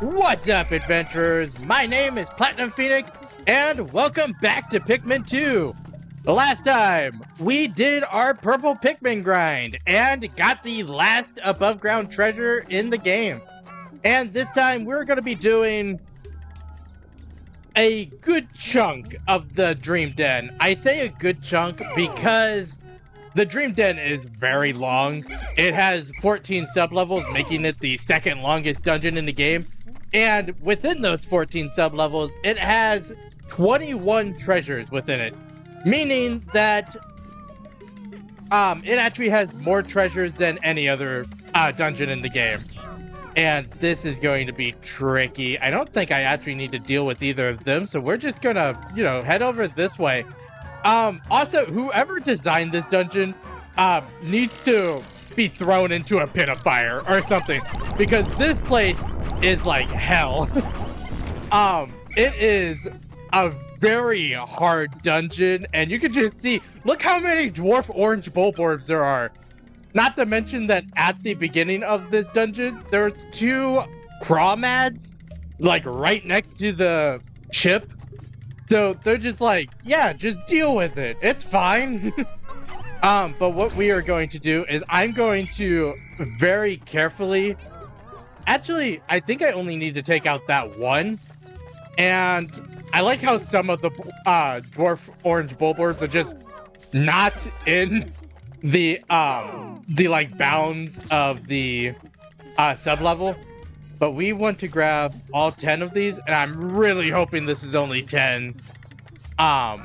What's up, adventurers? My name is Platinum Phoenix, and welcome back to Pikmin 2. The last time, we did our purple Pikmin grind, and got the last above-ground treasure in the game. And this time, we're going to be doing a good chunk of the Dream Den. I say a good chunk because the Dream Den is very long. It has 14 sublevels, making it the second longest dungeon in the game. And within those 14 sublevels, it has 21 treasures within it. Meaning that it actually has more treasures than any other dungeon in the game. And this is going to be tricky. I don't think I actually need to deal with either of them, so we're just gonna, head over this way. Also, whoever designed this dungeon needs to be thrown into a pit of fire or something, because this place is like hell. It is a very hard dungeon, and you can just see, look how many dwarf orange bulborbs there are. Not to mention that at the beginning of this dungeon, there's 2 crawmads, like right next to the ship. So they're just like, yeah, just deal with it. It's fine. But what we are going to do is I'm going to very carefully... Actually, I think I only need to take out that one. And I like how some of the dwarf orange bulborbs are just not in the like bounds of the sublevel. But we want to grab all 10 of these, and I'm really hoping this is only 10. A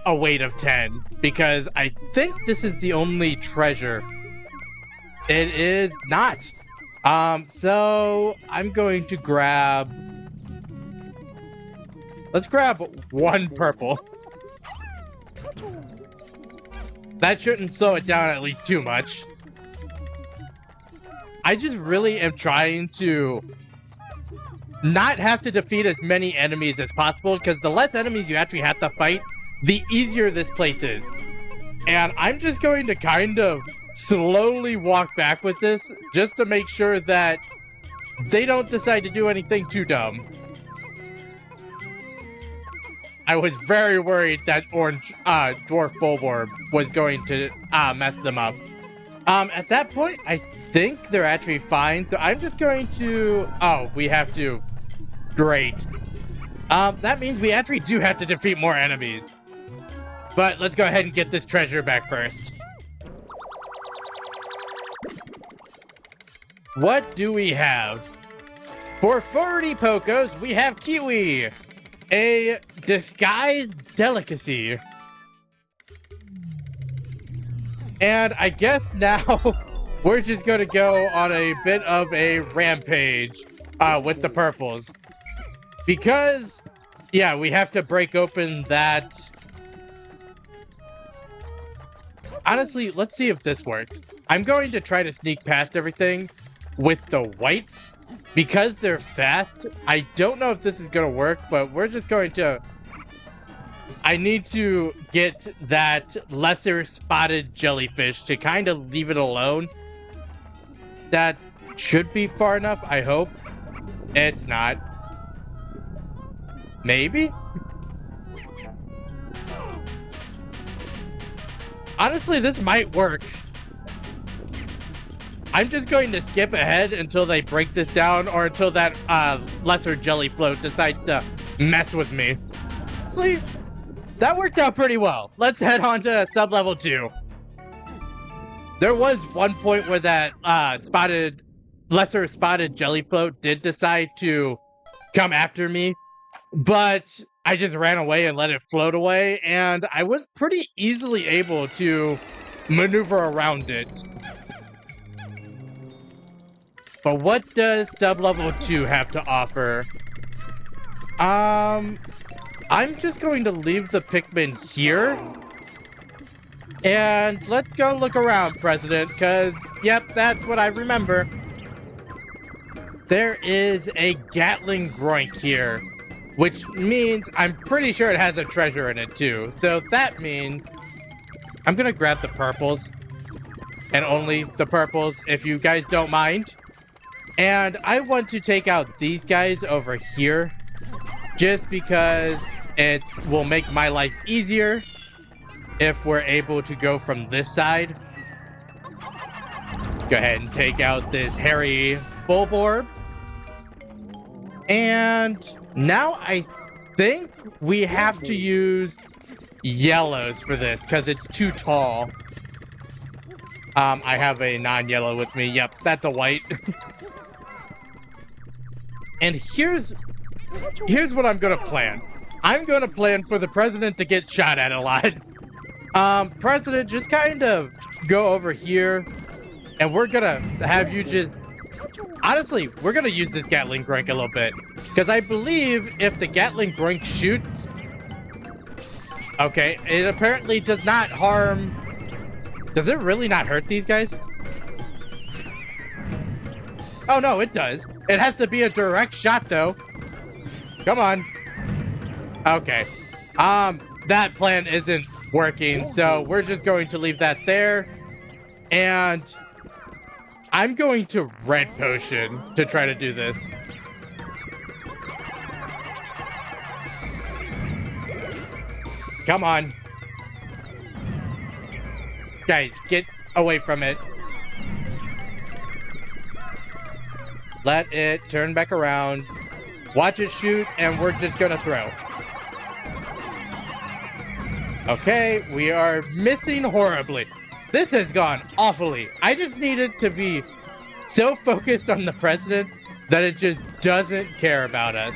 weight of 10, because I think this is the only treasure. It is not. So I'm going to grab... Let's grab 1 purple. That shouldn't slow it down at least too much. I just really am trying to not have to defeat as many enemies as possible, because the less enemies you actually have to fight, the easier this place is. And I'm just going to kind of slowly walk back with this, just to make sure that they don't decide to do anything too dumb. I was very worried that orange dwarf bulborb was going to mess them up. At that point, I think they're actually fine, so I'm just going to... Oh, we have to... Great. That means we actually do have to defeat more enemies. But let's go ahead and get this treasure back first. What do we have? For 40 Pokos, we have Kiwi, a disguised delicacy. And I guess now we're just going to go on a bit of a rampage with the purples. Because, yeah, we have to break open that... Honestly, let's see if this works. I'm going to try to sneak past everything with the whites. Because they're fast, I don't know if this is going to work, but we're just going to... I need to get that lesser spotted jellyfish to kind of leave it alone. That should be far enough, I hope. It's not. Maybe? Honestly, this might work. I'm just going to skip ahead until they break this down, or until that lesser jelly float decides to mess with me. Honestly, that worked out pretty well. Let's head on to sub-level 2. There was one point where that lesser spotted jelly float did decide to come after me, but I just ran away and let it float away, and I was pretty easily able to maneuver around it. But what does sub-level 2 have to offer? I'm just going to leave the Pikmin here. And let's go look around, President, because, yep, that's what I remember. There is a Gatling Groink here, which means I'm pretty sure it has a treasure in it, too. So that means I'm going to grab the purples. and only the purples, if you guys don't mind. And I want to take out these guys over here, just because it will make my life easier if we're able to go from this side. Go ahead and take out this hairy Bulborb. And now I think we have to use yellows for this, because it's too tall. I have a non-yellow with me. Yep, that's a white. And here's what I'm gonna plan. I'm gonna plan for the president to get shot at a lot. President, just kind of go over here, and we're gonna have you just... Honestly, we're gonna use this Gatling Groink a little bit, because I believe if the Gatling Groink shoots... Okay, it apparently does not harm... Does it really not hurt these guys? Oh no, it does. It has to be a direct shot though. Come on. Okay. That plan isn't working, so we're just going to leave that there. And I'm going to Red Potion to try to do this. Come on. Guys, get away from it. Let it turn back around. Watch it shoot, and we're just gonna throw. Okay, we are missing horribly. This has gone awfully. I just needed to be so focused on the president that it just doesn't care about us.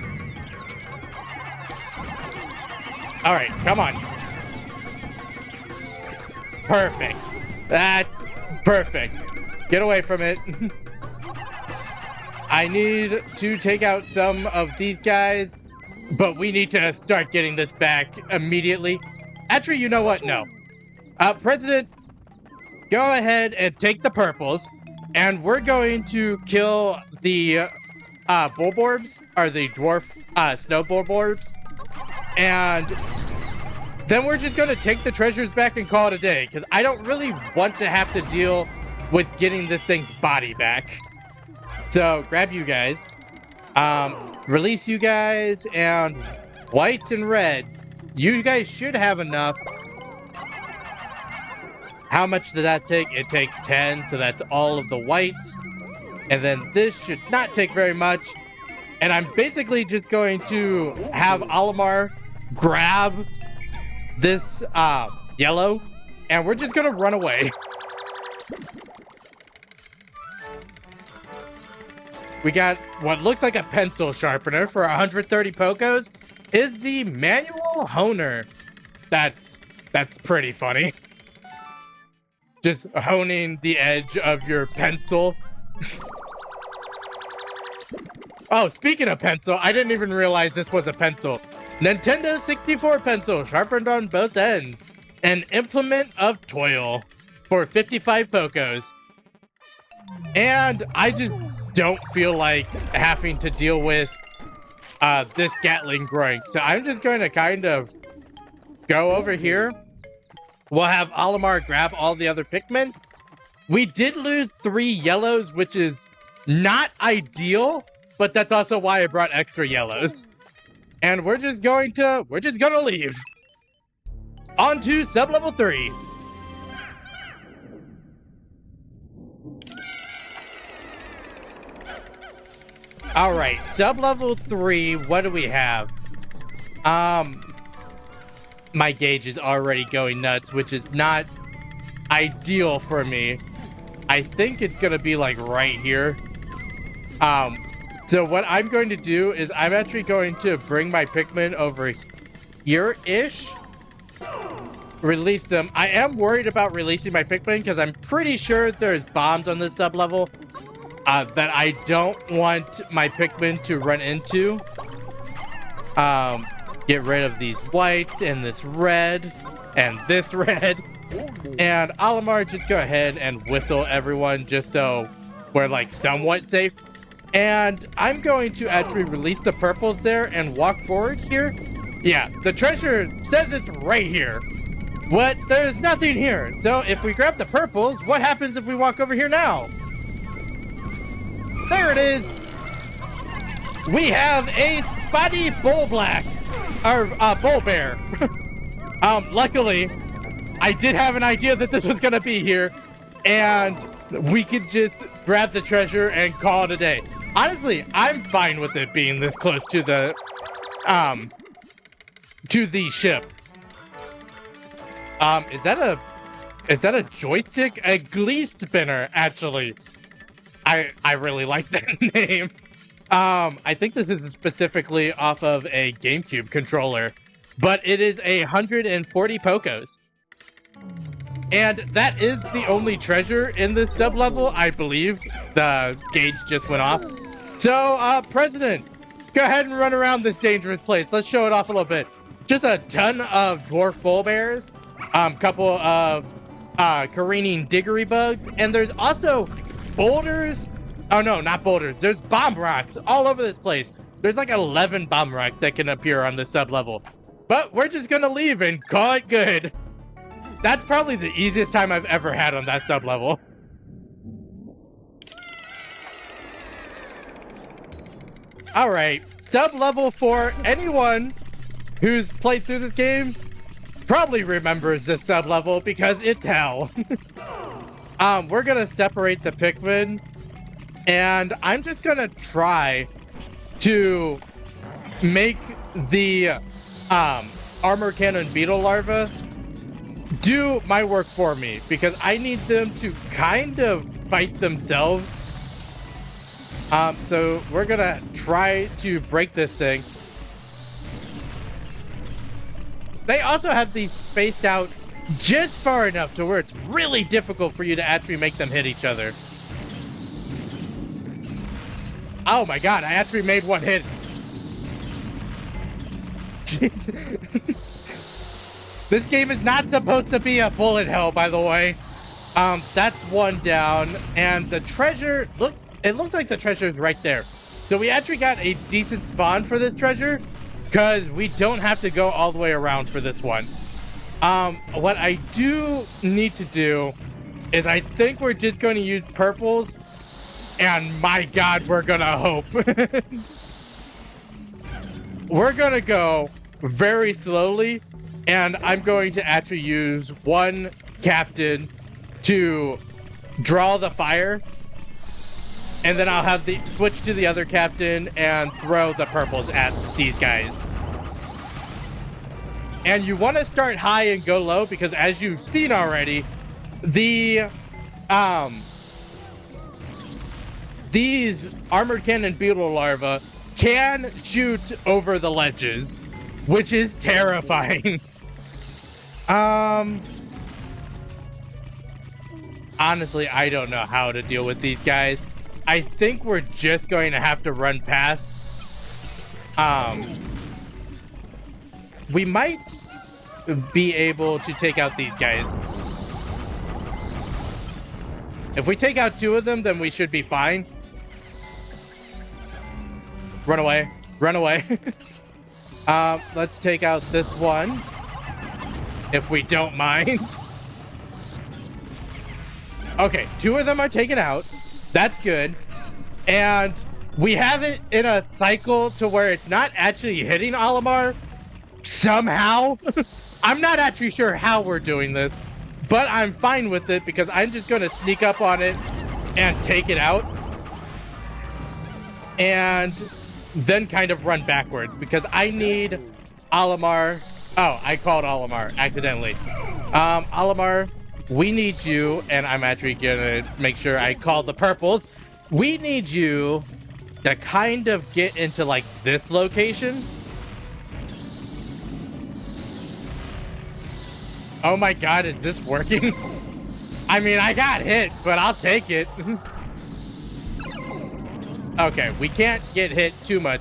Alright, come on. Perfect. That's perfect. Get away from it. I need to take out some of these guys, but we need to start getting this back immediately. Actually, you know what? No. President, go ahead and take the purples, and we're going to kill the Bulborbs, or the dwarf snow Bulborbs, and then we're just going to take the treasures back and call it a day, because I don't really want to have to deal with getting this thing's body back. So, grab you guys, release you guys, and whites and reds. You guys should have enough. How much did that take? It takes 10, so that's all of the whites. And then this should not take very much. And I'm basically just going to have Olimar grab this yellow, and we're just gonna run away. We got what looks like a pencil sharpener for 130 Pokos. Is the manual honer. That's pretty funny. Just honing the edge of your pencil. Oh, speaking of pencil, I didn't even realize this was a pencil. Nintendo 64 pencil, sharpened on both ends. An implement of toil for 55 Pokos. And I just don't feel like having to deal with this Gatling Groink. So I'm just going to kind of go over here. We'll have Olimar grab all the other Pikmin. We did lose 3 yellows, which is not ideal, but that's also why I brought extra yellows. And we're just gonna leave. On to sub-level 3. Alright, sub-level 3, what do we have? My gauge is already going nuts, which is not ideal for me. I think it's gonna be like right here. So what I'm going to do is I'm actually going to bring my Pikmin over here-ish. Release them. I am worried about releasing my Pikmin because I'm pretty sure there's bombs on this sub-level that I don't want my Pikmin to run into. Get rid of these whites and this red and this red. And Olimar, just go ahead and whistle everyone just so we're like somewhat safe. And I'm going to actually release the purples there and walk forward here. Yeah, the treasure says it's right here. But there's nothing here. So if we grab the purples, what happens if we walk over here now? There it is. We have a spotty bull black, or bull bear. Luckily, I did have an idea that this was gonna be here, and we could just grab the treasure and call it a day. Honestly, I'm fine with it being this close to the ship. Is that a joystick? A glee spinner, actually. I really like that name. I think this is specifically off of a GameCube controller, but it is 140 Pokos. And that is the only treasure in this sub-level, I believe. The gauge just went off. So, President, go ahead and run around this dangerous place. Let's show it off a little bit. Just a ton of dwarf bull bears, couple of careening diggery bugs, and there's also boulders. Oh no, not boulders. There's bomb rocks all over this place. There's like 11 bomb rocks that can appear on this sub-level. But we're just gonna leave and call it good. That's probably the easiest time I've ever had on that sub-level. Alright, sub-level for anyone who's played through this game probably remembers this sub-level because it's hell. We're gonna separate the Pikmin, and I'm just gonna try to make the armor cannon beetle larva do my work for me, because I need them to kind of fight themselves. So we're gonna try to break this thing. They also have these spaced out just far enough to where it's really difficult for you to actually make them hit each other. Oh my god, I actually made one hit. This game is not supposed to be a bullet hell, by the way. That's one down, and the treasure it looks like the treasure is right there. So we actually got a decent spawn for this treasure, because we don't have to go all the way around for this one. What I do need to do is I think we're just going to use purples, and my god, we're gonna hope. We're gonna go very slowly, and I'm going to actually use one captain to draw the fire, and then I'll have the switch to the other captain and throw the purples at these guys. And you want to start high and go low, because as you've seen already, the these armored cannon beetle larvae can shoot over the ledges, which is terrifying. Honestly, I don't know how to deal with these guys. I think we're just going to have to run past. We might be able to take out these guys. If we take out two of them, then we should be fine. Run away. Run away. Let's take out this one, if we don't mind. Okay, two of them are taken out. That's good. And we have it in a cycle to where it's not actually hitting Olimar somehow. I'm not actually sure how we're doing this, but I'm fine with it because I'm just going to sneak up on it and take it out. And then kind of run backwards because I need Olimar. Oh, I called Olimar accidentally. Olimar, we need you, and I'm actually gonna make sure I call the purples. We need you to kind of get into like this location. Oh my god, is this working? I mean, I got hit, but I'll take it. Okay, we can't get hit too much.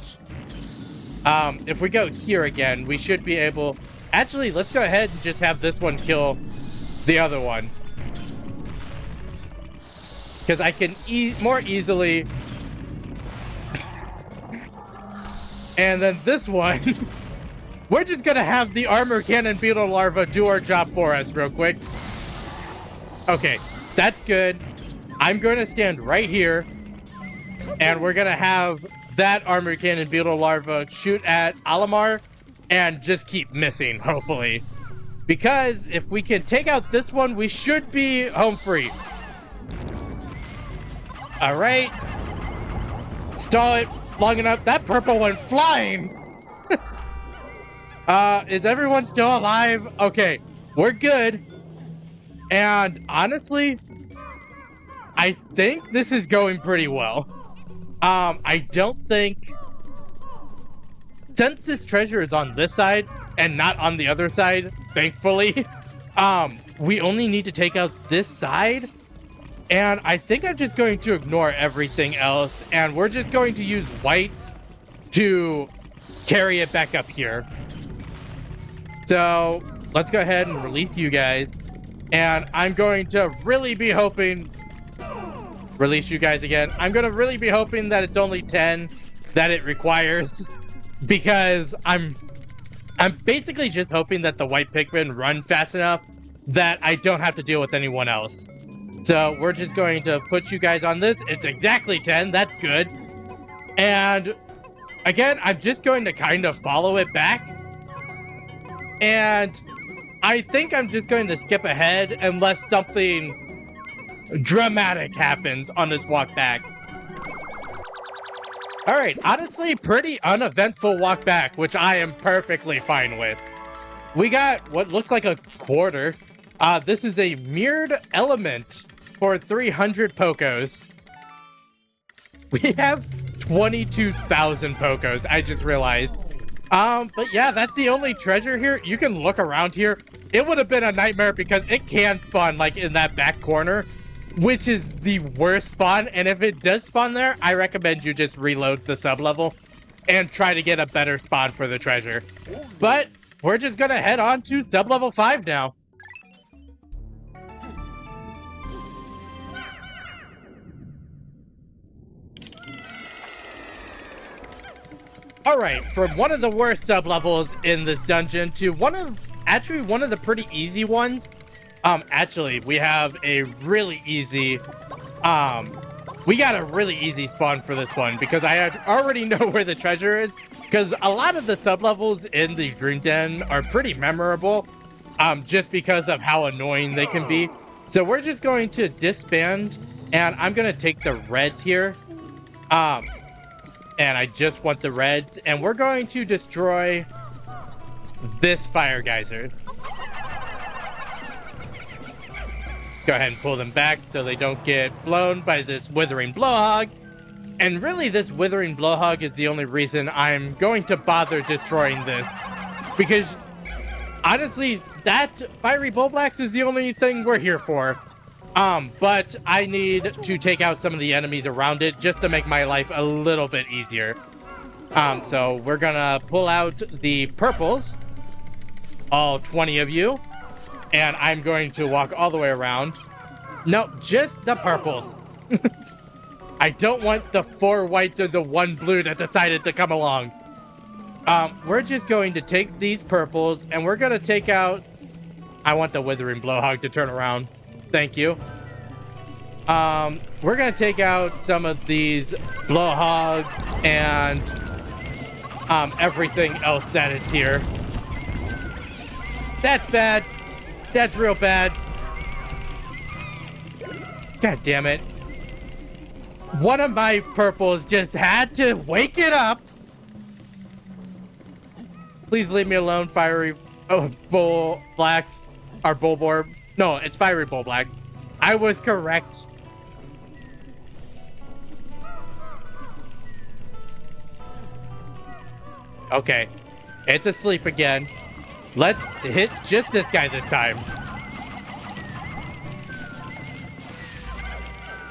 If we go here again, we should be able... Actually, let's go ahead and just have this one kill the other one. Because I can more easily... And then this one... we're just gonna have the armor cannon beetle larva do our job for us real quick. Okay, that's good. I'm going to stand right here, and we're gonna have that armor cannon beetle larva shoot at Alamar and just keep missing, hopefully. Because if we can take out this one, we should be home free. Alright. Stall it long enough. That purple went flying! Is everyone still alive? Okay, we're good. And honestly, I think this is going pretty well. I don't think... Since this treasure is on this side and not on the other side, thankfully, we only need to take out this side. And I think I'm just going to ignore everything else, and we're just going to use whites to carry it back up here. So let's go ahead and release you guys. And I'm going to really be hoping... Release you guys again. I'm going to really be hoping that it's only 10 that it requires. Because I'm basically just hoping that the white Pikmin run fast enough that I don't have to deal with anyone else. So we're just going to put you guys on this. It's exactly 10. That's good. And again, I'm just going to kind of follow it back. And I think I'm just going to skip ahead unless something dramatic happens on this walk back. Alright, honestly, pretty uneventful walk back, which I am perfectly fine with. We got what looks like a quarter. This is a mirrored element for 300 Pokos. We have 22,000 Pokos, I just realized. But yeah, that's the only treasure here. You can look around here. It would have been a nightmare because it can spawn, like, in that back corner, which is the worst spawn. And if it does spawn there, I recommend you just reload the sub-level and try to get a better spawn for the treasure. But we're just gonna head on to sub-level 5 now. Alright, from one of the worst sub-levels in this dungeon to one of the pretty easy ones. Actually, we have a really easy, we got a really easy spawn for this one because I already know where the treasure is, because a lot of the sub-levels in the Dream Den are pretty memorable, just because of how annoying they can be. So we're just going to disband, and I'm going to take the reds here, and I just want the reds, and we're going to destroy this fire geyser. Go ahead and pull them back so they don't get blown by this withering blowhog. And really, this withering blowhog is the only reason I'm going to bother destroying this. Because, honestly, that fiery Bulblax is the only thing we're here for. But I need to take out some of the enemies around it just to make my life a little bit easier. So we're gonna pull out the purples, all 20 of you, and I'm going to walk all the way around. No, just the purples. I don't want the 4 whites or the 1 blue that decided to come along. We're just going to take these purples, and we're gonna take out... I want the withering blowhog to turn around. Thank you. We're gonna take out some of these blowhogs and everything else that is here. That's bad. That's real bad. God damn it. One of my purples just had to wake it up. Please leave me alone, fiery bull blacks. Or Bulborb. No, it's fiery Bulblax. I was correct. Okay. It's asleep again. Let's hit just this guy this time.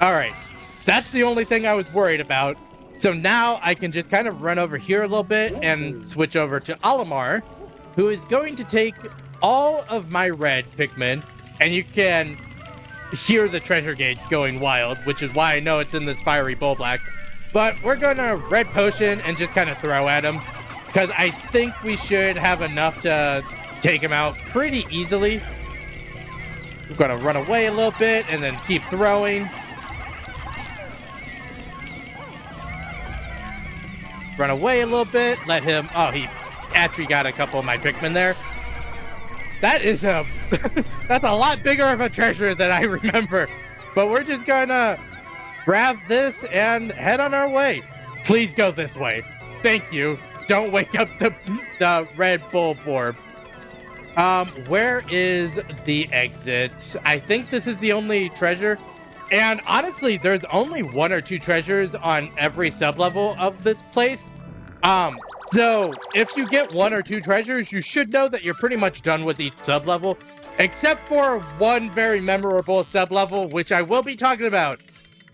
Alright. That's the only thing I was worried about. So now I can just kind of run over here a little bit and switch over to Alamar, who is going to take all of my red Pikmin, and you can hear the treasure gauge going wild, which is why I know it's in this fiery Bulblax. But we're gonna red potion and just kind of throw at him, because I think we should have enough to take him out pretty easily. We're going to run away a little bit and then keep throwing. Run away a little bit. Let him... Oh, he actually got a couple of my Pikmin there. That is a... That's a lot bigger of a treasure than I remember. But we're just going to grab this and head on our way. Please go this way. Thank you. Don't wake up the Red Bull Orb. Where is the exit? I think this is the only treasure. And honestly, there's only 1 or 2 treasures on every sub-level of this place. So if you get 1 or 2 treasures, you should know that you're pretty much done with each sub-level. Except for one very memorable sub-level, which I will be talking about,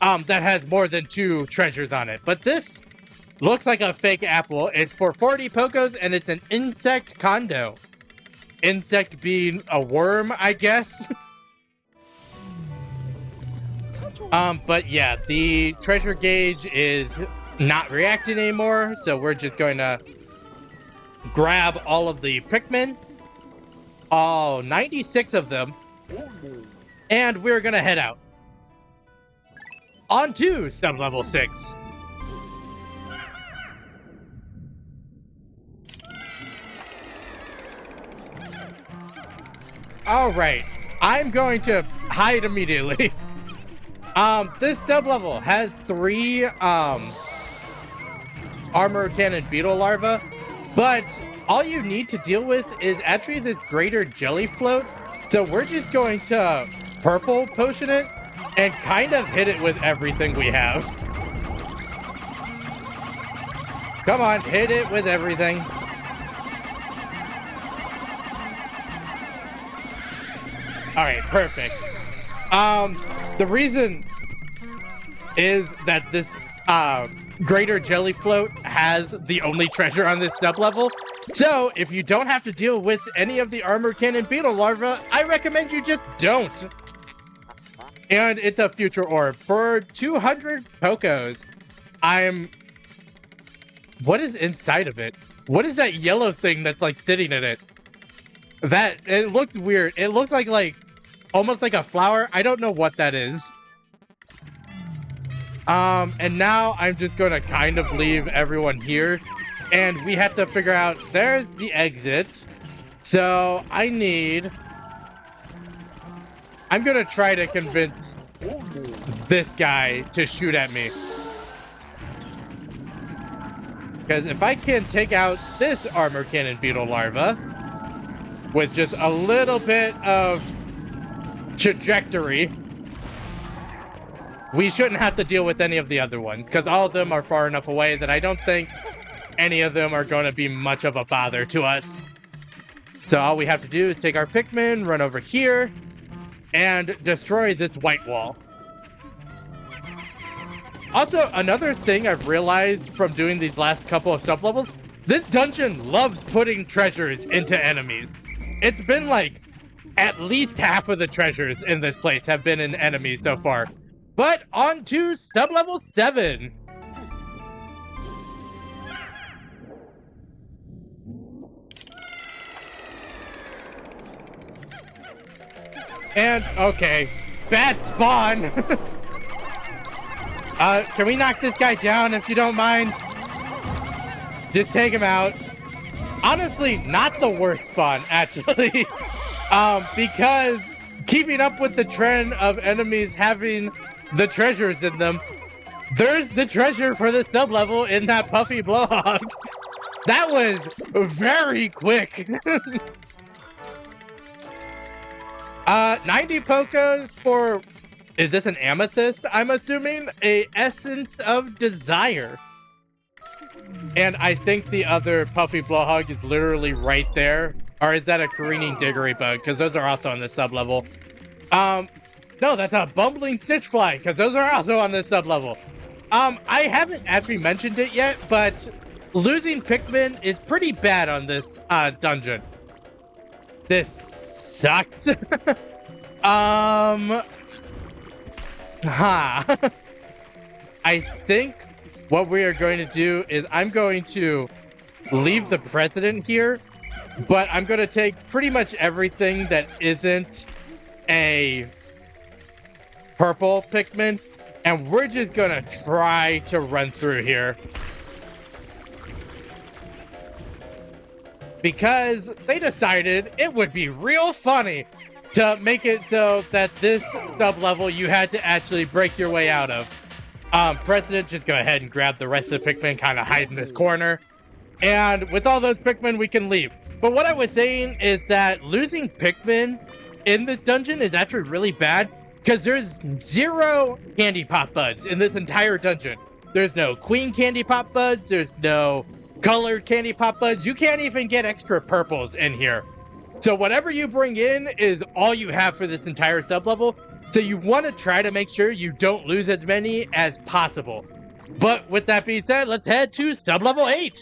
that has more than 2 treasures on it. But this looks like a fake apple. It's for 40 Pokos, and it's an insect condo. Insect being a worm, I guess. But yeah, the treasure gauge is not reacting anymore, so we're just going to grab all of the Pikmin. All 96 of them. And we're going to head out. On to sub-level 6. Alright, I'm going to hide immediately. This sub-level has 3, armor cannon beetle larvae, but all you need to deal with is actually this greater jelly float, so we're just going to purple potion it, and kind of hit it with everything we have. Come on, hit it with everything. Alright, perfect. The reason is that this greater jelly float has the only treasure on this sub-level. So, if you don't have to deal with any of the armor cannon beetle larvae, I recommend you just don't. And it's a future orb. For 200 Pokos, what is inside of it? What is that yellow thing that's like sitting in it? It looks weird. It looks like almost like a flower. I don't know what that is. And now I'm just going to kind of leave everyone here. And we have to figure out, there's the exit. So I'm going to try to convince this guy to shoot at me. Because if I can take out this armor cannon beetle larva with just a little bit of trajectory, we shouldn't have to deal with any of the other ones, because all of them are far enough away that I don't think any of them are going to be much of a bother to us. So all we have to do is take our Pikmin, run over here, and destroy this white wall. Also, another thing I've realized from doing these last couple of sublevels, this dungeon loves putting treasures into enemies. It's been like, at least half of the treasures in this place have been in enemies so far. But on to sublevel 7. And, okay, bad spawn. Can we knock this guy down if you don't mind? Just take him out. Honestly, not the worst spawn, actually. Because keeping up with the trend of enemies having the treasures in them, there's the treasure for the sub-level in that puffy blowhog. That was very quick. 90 Pokos for, is this an amethyst? I'm assuming a essence of desire. And I think the other puffy blowhog is literally right there. Or is that a careening diggery bug? Because those are also on the sub-level. No, that's a bumbling stitchfly, because those are also on this sub-level. I haven't actually mentioned it yet, but losing Pikmin is pretty bad on this dungeon. This sucks. I think what we are going to do is I'm going to leave the president here, but I'm going to take pretty much everything that isn't a purple Pikmin, and we're just going to try to run through here. Because they decided it would be real funny to make it so that this sub-level you had to actually break your way out of. President, just go ahead and grab the rest of the Pikmin, kind of hide in this corner. And with all those Pikmin, we can leave. But what I was saying is that losing Pikmin in this dungeon is actually really bad, because there's 0 candy pop buds in this entire dungeon. There's no queen candy pop buds, there's no colored candy pop buds. You can't even get extra purples in here. So whatever you bring in is all you have for this entire sub-level. So you want to try to make sure you don't lose as many as possible. But with that being said, let's head to sub-level 8.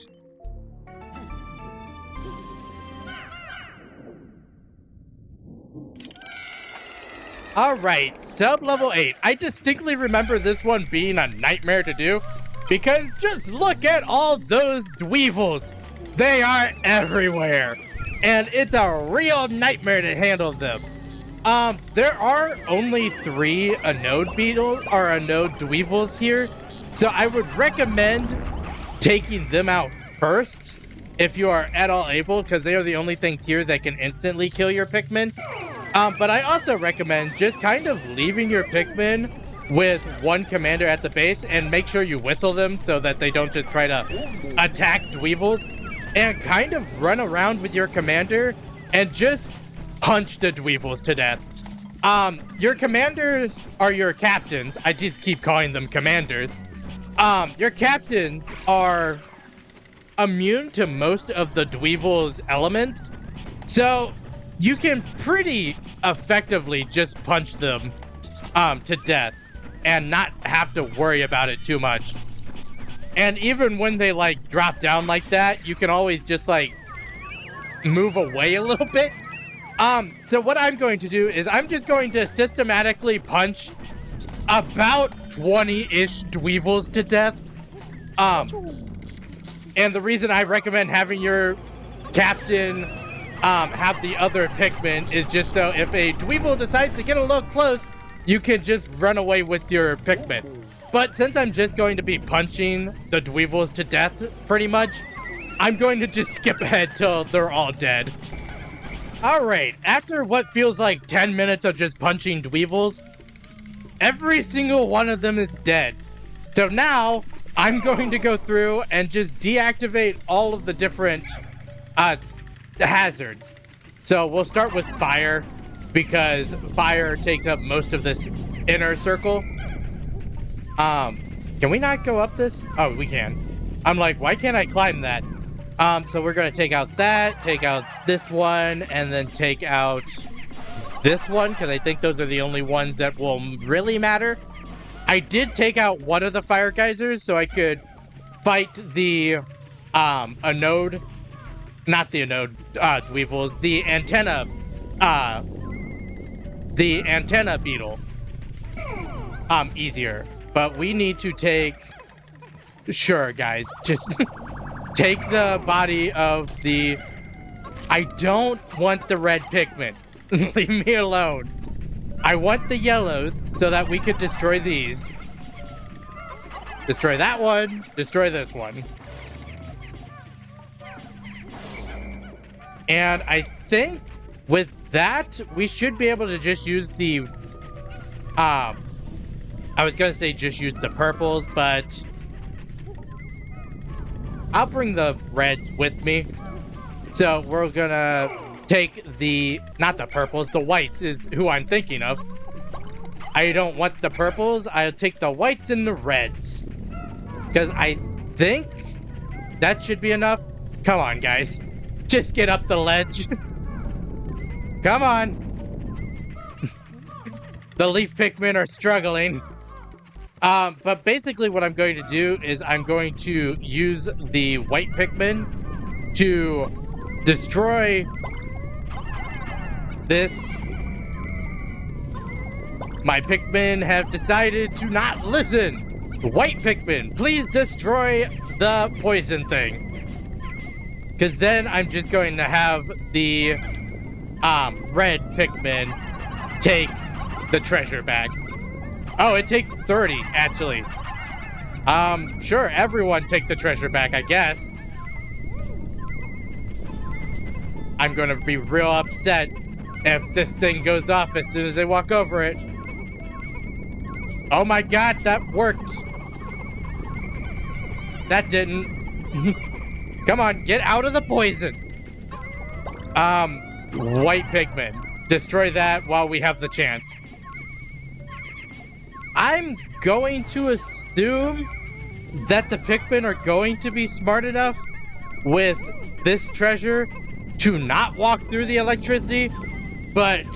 Alright, sub-level 8. I distinctly remember this one being a nightmare to do, because just look at all those dweevils. They are everywhere, and it's a real nightmare to handle them. There are only 3 Anode beetles, or Anode dweevils here, so I would recommend taking them out first, if you are at all able, because they are the only things here that can instantly kill your Pikmin. But I also recommend just kind of leaving your Pikmin with 1 commander at the base, and make sure you whistle them so that they don't just try to attack dweevils, and kind of run around with your commander and just punch the dweevils to death. Your commanders are your captains. I just keep calling them commanders. Your captains are immune to most of the dweevils' elements, so you can pretty effectively just punch them to death and not have to worry about it too much. And even when they like drop down like that, you can always just like move away a little bit. So what I'm going to do is I'm just going to systematically punch about 20-ish dweevils to death. And the reason I recommend having your captain have the other Pikmin is just so if a dweevil decides to get a little close, you can just run away with your Pikmin. But since I'm just going to be punching the dweevils to death pretty much, I'm going to just skip ahead till they're all dead. Alright, after what feels like 10 minutes of just punching dweevils, every single one of them is dead. So now, I'm going to go through and just deactivate all of the different hazards. So we'll start with fire, because fire takes up most of this inner circle. Can we not go up this? Oh, we can. I'm like, why can't I climb that? So we're gonna take out that, take out this one, and then take out this one, because I think those are the only ones that will really matter. I did take out one of the fire geysers, so I could fight the Anode, not the Anode dweevils, the antenna beetle easier. But we need to take, sure guys, just take the body of the, I don't want the red Pikmin. Leave me alone. I want the yellows so that we could destroy these. Destroy that one, destroy this one. And I think with that, we should be able to just use the, I was gonna say just use the purples, but I'll bring the reds with me. So we're gonna take the, not the purples, the whites is who I'm thinking of. I don't want the purples, I'll take the whites and the reds. Because I think that should be enough. Come on, guys. Just get up the ledge. Come on. The leaf Pikmin are struggling. But basically what I'm going to do is I'm going to use the white Pikmin to destroy this. My Pikmin have decided to not listen. White Pikmin, please destroy the poison thing. Because then I'm just going to have the red Pikmin take the treasure back. Oh, it takes 30, actually. Sure, everyone take the treasure back, I guess. I'm gonna be real upset if this thing goes off as soon as they walk over it. Oh my god, that worked. That didn't. Come on, get out of the poison. White Pikmin. Destroy that while we have the chance. I'm going to assume that the Pikmin are going to be smart enough with this treasure to not walk through the electricity, but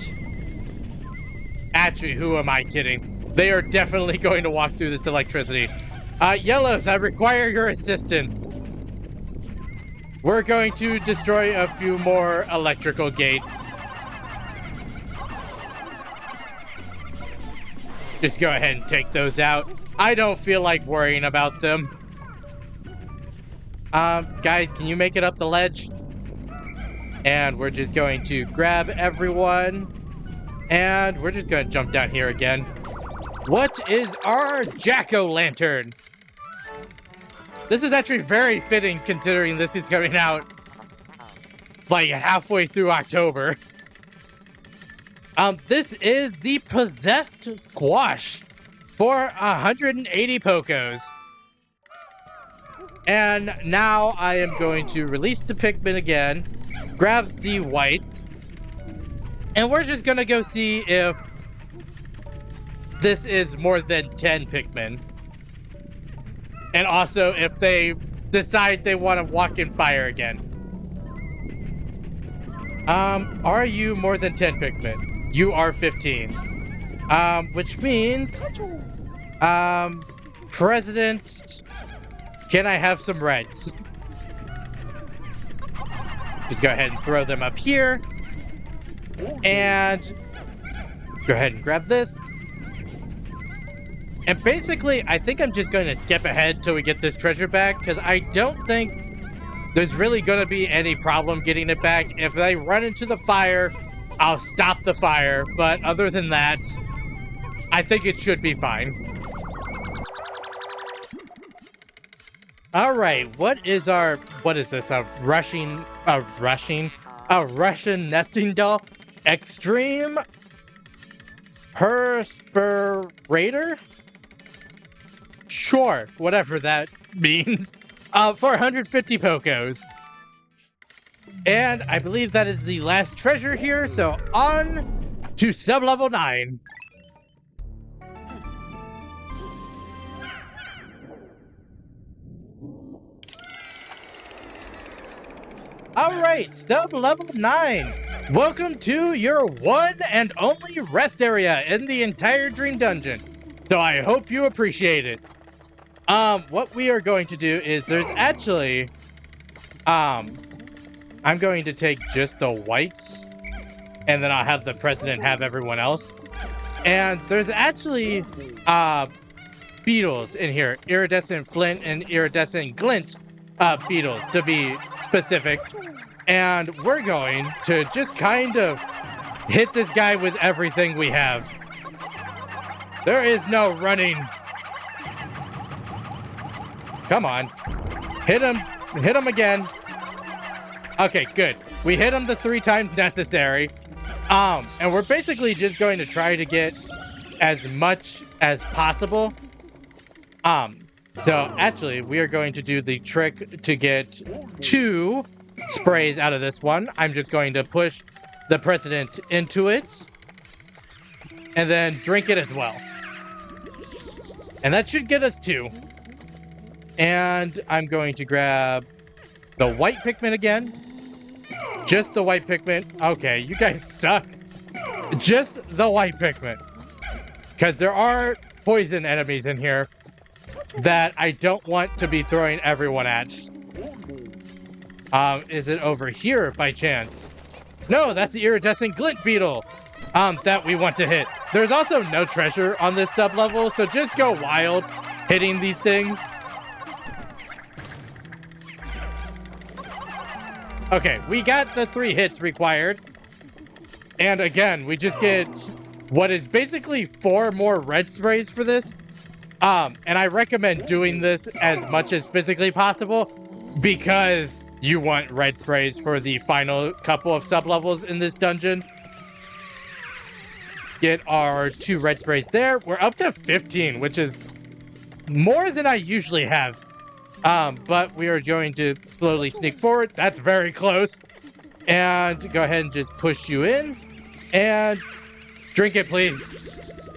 actually, who am I kidding? They are definitely going to walk through this electricity. Yellows, I require your assistance. We're going to destroy a few more electrical gates. Just go ahead and take those out. I don't feel like worrying about them. Guys, can you make it up the ledge? And we're just going to grab everyone. And we're just going to jump down here again. What is our jack-o'-lantern? This is actually very fitting considering this is coming out like halfway through October. This is the Possessed Squash for 180 Pokos. And now I am going to release the Pikmin again, grab the whites, and we're just gonna go see if this is more than 10 Pikmin. And also if they decide they want to walk in fire again. Are you more than 10 Pikmin? You are 15. Which means, President, can I have some reds? Just go ahead and throw them up here. And go ahead and grab this. And basically, I think I'm just going to skip ahead till we get this treasure back, because I don't think there's really going to be any problem getting it back. If they run into the fire, I'll stop the fire. But other than that, I think it should be fine. All right, what is this? A Russian nesting doll? Extreme Perspirator? Sure, whatever that means. For 150 Pokos. And I believe that is the last treasure here, so on to sub-level 9. Alright, sub-level 9. Welcome to your one and only rest area in the entire Dream Dungeon. So I hope you appreciate it. What we are going to do is there's actually, I'm going to take just the whites, and then I'll have the president have everyone else. And there's actually, beetles in here, iridescent flint and iridescent glint, beetles to be specific. And we're going to just kind of hit this guy with everything we have. There is no running. Come on. Hit him. Hit him again. Okay, good. We hit him the 3 times necessary. And we're basically just going to try to get as much as possible. So actually, we are going to do the trick to get 2 sprays out of this one. I'm just going to push the president into it. And then drink it as well. And that should get us 2. And I'm going to grab the white Pikmin again. Just the white Pikmin. Okay, you guys suck. Just the white Pikmin. Because there are poison enemies in here that I don't want to be throwing everyone at. Is it over here by chance? No, that's the iridescent glint beetle that we want to hit. There's also no treasure on this sub-level, so just go wild hitting these things. Okay, we got the 3 hits required. And again, we just get what is basically 4 more red sprays for this. And I recommend doing this as much as physically possible because you want red sprays for the final couple of sub-levels in this dungeon. Get our 2 red sprays there. We're up to 15, which is more than I usually have. But we are going to slowly sneak forward. That's very close. And go ahead and just push you in. And drink it, please.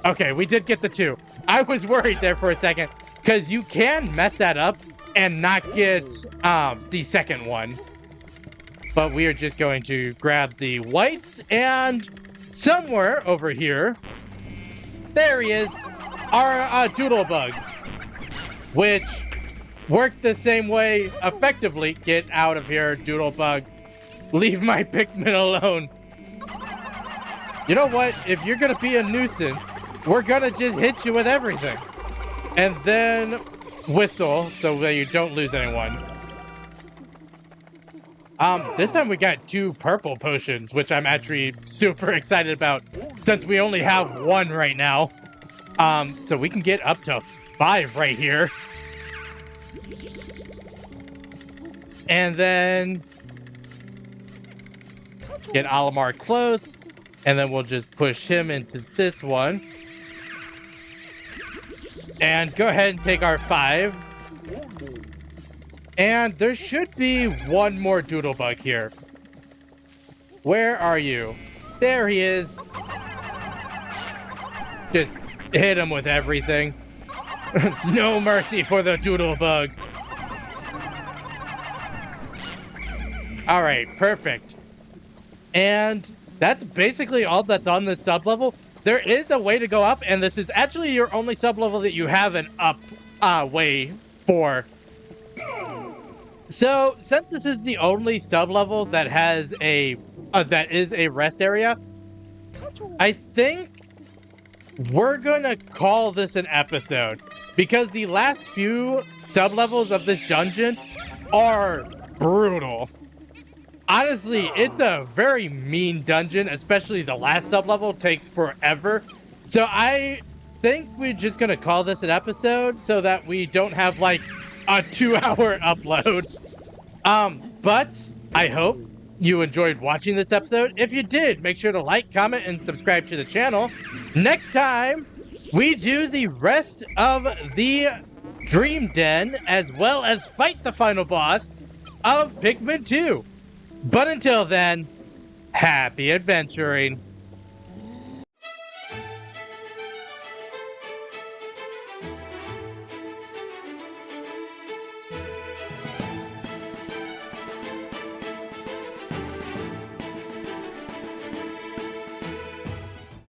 Okay, we did get the 2. I was worried there for a second. Because you can mess that up and not get the second one. But we are just going to grab the whites. And somewhere over here, there he is. Our doodle bugs. Which work the same way effectively. Get out of here, doodle bug. Leave my Pikmin alone. You know what? If you're gonna be a nuisance, we're gonna just hit you with everything. And then whistle so that you don't lose anyone. This time we got 2 purple potions, which I'm actually super excited about since we only have 1 right now. So we can get up to 5 right here. And then get Alamar close. And then we'll just push him into this one. And go ahead and take our 5. And there should be 1 more doodlebug here. Where are you? There he is. Just hit him with everything. No mercy for the doodlebug. All right, perfect. And that's basically all that's on this sub-level. There is a way to go up, and this is actually your only sub-level that you have an up way for. So, since this is the only sub-level that has that is a rest area, I think we're gonna call this an episode. Because the last few sub-levels of this dungeon are brutal. Honestly, it's a very mean dungeon, especially the last sub-level takes forever. So I think we're just going to call this an episode so that we don't have like a 2-hour upload. But I hope you enjoyed watching this episode. If you did, make sure to like, comment, and subscribe to the channel. Next time, we do the rest of the Dream Den as well as fight the final boss of Pikmin 2. But until then, happy adventuring.